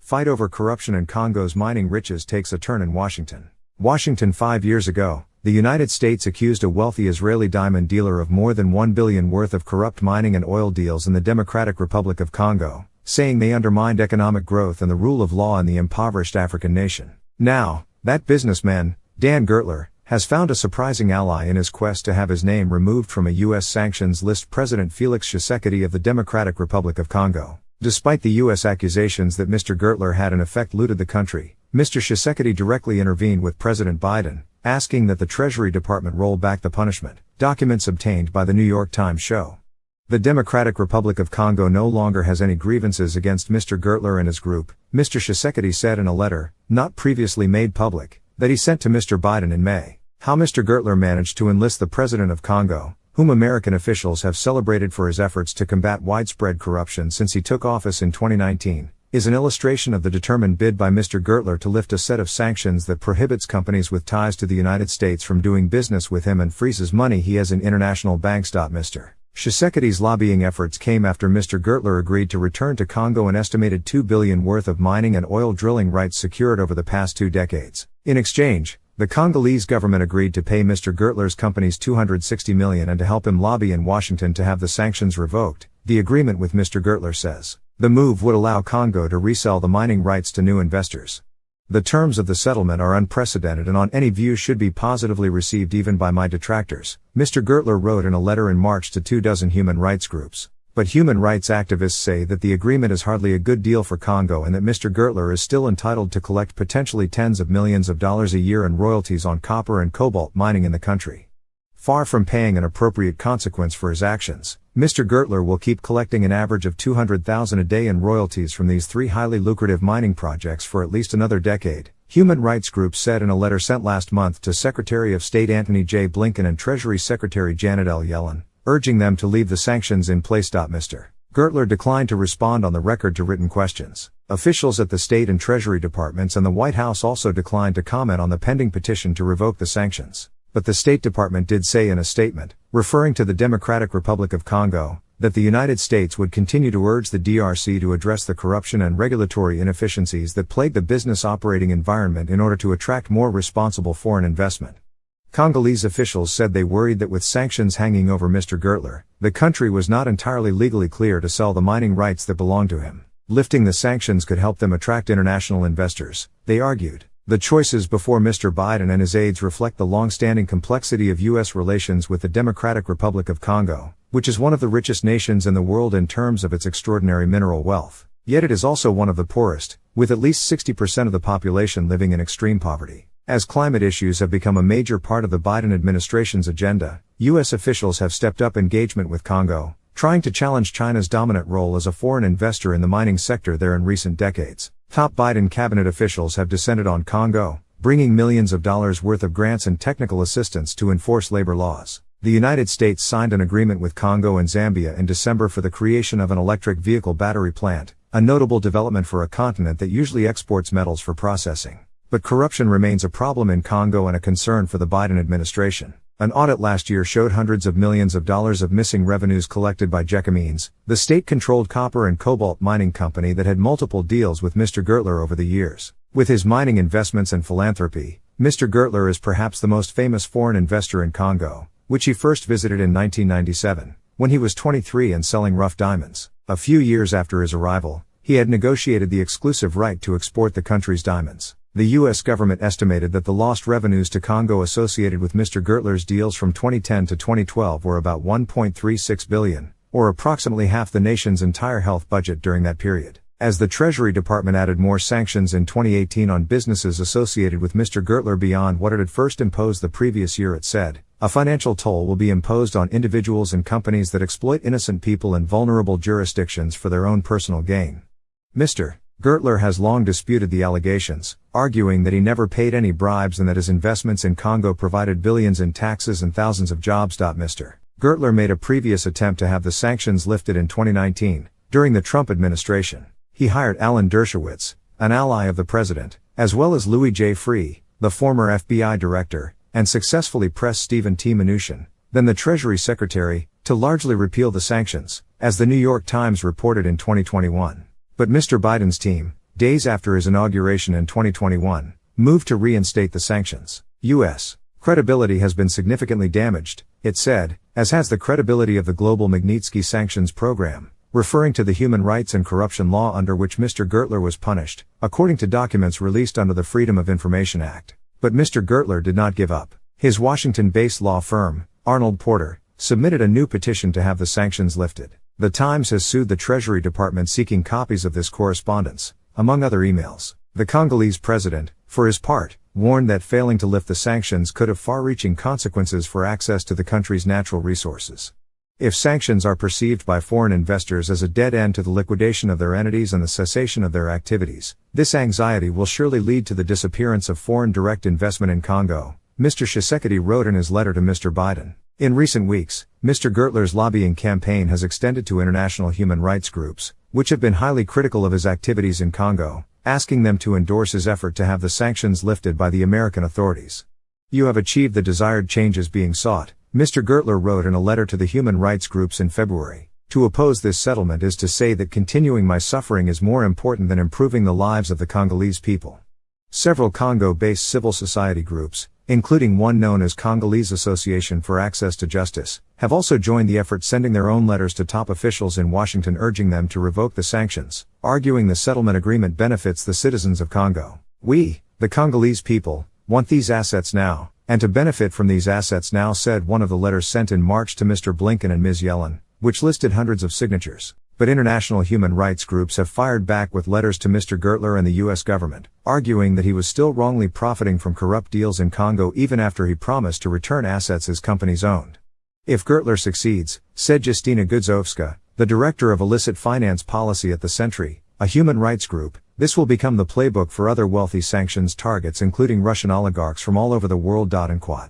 Fight over corruption in Congo's mining riches takes a turn in Washington. Washington. 5 years ago, the United States accused a wealthy Israeli diamond dealer of more than $1 billion worth of corrupt mining and oil deals in the Democratic Republic of Congo, saying they undermined economic growth and the rule of law in the impoverished African nation. Now, that businessman, Dan Gertler, has found a surprising ally in his quest to have his name removed from a U.S. sanctions list: President Felix Tshisekedi of the Democratic Republic of Congo. Despite the U.S. accusations that Mr. Gertler had in effect looted the country, Mr. Tshisekedi directly intervened with President Biden, asking that the Treasury Department roll back the punishment, documents obtained by the New York Times show. The Democratic Republic of Congo no longer has any grievances against Mr. Gertler and his group, Mr. Tshisekedi said in a letter, not previously made public, that he sent to Mr. Biden in May. How Mr. Gertler managed to enlist the President of Congo, whom American officials have celebrated for his efforts to combat widespread corruption since he took office in 2019, is an illustration of the determined bid by Mr. Gertler to lift a set of sanctions that prohibits companies with ties to the United States from doing business with him and freezes money he has in international banks. Mr. Tshisekedi's lobbying efforts came after Mr. Gertler agreed to return to Congo an estimated $2 billion worth of mining and oil drilling rights secured over the past 2 decades. In exchange, the Congolese government agreed to pay Mr. Gertler's companies $260 million and to help him lobby in Washington to have the sanctions revoked, the agreement with Mr. Gertler says. The move would allow Congo to resell the mining rights to new investors. The terms of the settlement are unprecedented and on any view should be positively received even by my detractors, Mr. Gertler wrote in a letter in March to 24 human rights groups. But human rights activists say that the agreement is hardly a good deal for Congo and that Mr. Gertler is still entitled to collect potentially tens of millions of dollars a year in royalties on copper and cobalt mining in the country. Far from paying an appropriate consequence for his actions, Mr. Gertler will keep collecting an average of $200,000 a day in royalties from these 3 highly lucrative mining projects for at least another decade, human rights groups said in a letter sent last month to Secretary of State Antony J. Blinken and Treasury Secretary Janet L. Yellen, urging them to leave the sanctions in place. Mr. Gertler declined to respond on the record to written questions. Officials at the State and Treasury Departments and the White House also declined to comment on the pending petition to revoke the sanctions. But the State Department did say in a statement, referring to the Democratic Republic of Congo, that the United States would continue to urge the DRC to address the corruption and regulatory inefficiencies that plague the business operating environment in order to attract more responsible foreign investment. Congolese officials said they worried that with sanctions hanging over Mr. Gertler, the country was not entirely legally clear to sell the mining rights that belonged to him. Lifting the sanctions could help them attract international investors, they argued. The choices before Mr. Biden and his aides reflect the long-standing complexity of U.S. relations with the Democratic Republic of Congo, which is one of the richest nations in the world in terms of its extraordinary mineral wealth. Yet it is also one of the poorest, with at least 60% of the population living in extreme poverty. As climate issues have become a major part of the Biden administration's agenda, U.S. officials have stepped up engagement with Congo, trying to challenge China's dominant role as a foreign investor in the mining sector there in recent decades. Top Biden cabinet officials have descended on Congo, bringing millions of dollars worth of grants and technical assistance to enforce labor laws. The United States signed an agreement with Congo and Zambia in December for the creation of an electric vehicle battery plant, a notable development for a continent that usually exports metals for processing. But corruption remains a problem in Congo and a concern for the Biden administration. An audit last year showed hundreds of millions of dollars of missing revenues collected by Gécamines, the state-controlled copper and cobalt mining company that had multiple deals with Mr. Gertler over the years. With his mining investments and philanthropy, Mr. Gertler is perhaps the most famous foreign investor in Congo, which he first visited in 1997, when he was 23 and selling rough diamonds. A few years after his arrival, he had negotiated the exclusive right to export the country's diamonds. The U.S. government estimated that the lost revenues to Congo associated with Mr. Gertler's deals from 2010 to 2012 were about $1.36 billion, or approximately half the nation's entire health budget during that period. As the Treasury Department added more sanctions in 2018 on businesses associated with Mr. Gertler beyond what it had first imposed the previous year, it said, a financial toll will be imposed on individuals and companies that exploit innocent people in vulnerable jurisdictions for their own personal gain. Mr. Gertler has long disputed the allegations, arguing that he never paid any bribes and that his investments in Congo provided billions in taxes and thousands of jobs. Mr. Gertler made a previous attempt to have the sanctions lifted in 2019, during the Trump administration. He hired Alan Dershowitz, an ally of the president, as well as Louis J. Freeh, the former FBI director, and successfully pressed Stephen T. Mnuchin, then the Treasury Secretary, to largely repeal the sanctions, as the New York Times reported in 2021. But Mr. Biden's team, days after his inauguration in 2021, moved to reinstate the sanctions. U.S. credibility has been significantly damaged, it said, as has the credibility of the global Magnitsky sanctions program, referring to the human rights and corruption law under which Mr. Gertler was punished, according to documents released under the Freedom of Information Act. But Mr. Gertler did not give up. His Washington-based law firm, Arnold Porter, submitted a new petition to have the sanctions lifted. The Times has sued the Treasury Department seeking copies of this correspondence, among other emails. The Congolese president, for his part, warned that failing to lift the sanctions could have far-reaching consequences for access to the country's natural resources. If sanctions are perceived by foreign investors as a dead end to the liquidation of their entities and the cessation of their activities, this anxiety will surely lead to the disappearance of foreign direct investment in Congo, Mr. Tshisekedi wrote in his letter to Mr. Biden. In recent weeks, Mr. Gertler's lobbying campaign has extended to international human rights groups, which have been highly critical of his activities in Congo, asking them to endorse his effort to have the sanctions lifted by the American authorities. You have achieved the desired changes being sought, Mr. Gertler wrote in a letter to the human rights groups in February. To oppose this settlement is to say that continuing my suffering is more important than improving the lives of the Congolese people. Several Congo-based civil society groups, including one known as Congolese Association for Access to Justice, have also joined the effort, sending their own letters to top officials in Washington urging them to revoke the sanctions, arguing the settlement agreement benefits the citizens of Congo. We, the Congolese people, want these assets now, and to benefit from these assets now, said one of the letters sent in March to Mr. Blinken and Ms. Yellen, which listed hundreds of signatures. But international human rights groups have fired back with letters to Mr. Gertler and the U.S. government, arguing that he was still wrongly profiting from corrupt deals in Congo even after he promised to return assets his companies owned. If Gertler succeeds, said Justina Gudzowska, the director of illicit finance policy at the Sentry, a human rights group, this will become the playbook for other wealthy sanctions targets, including Russian oligarchs from all over the world. And quote.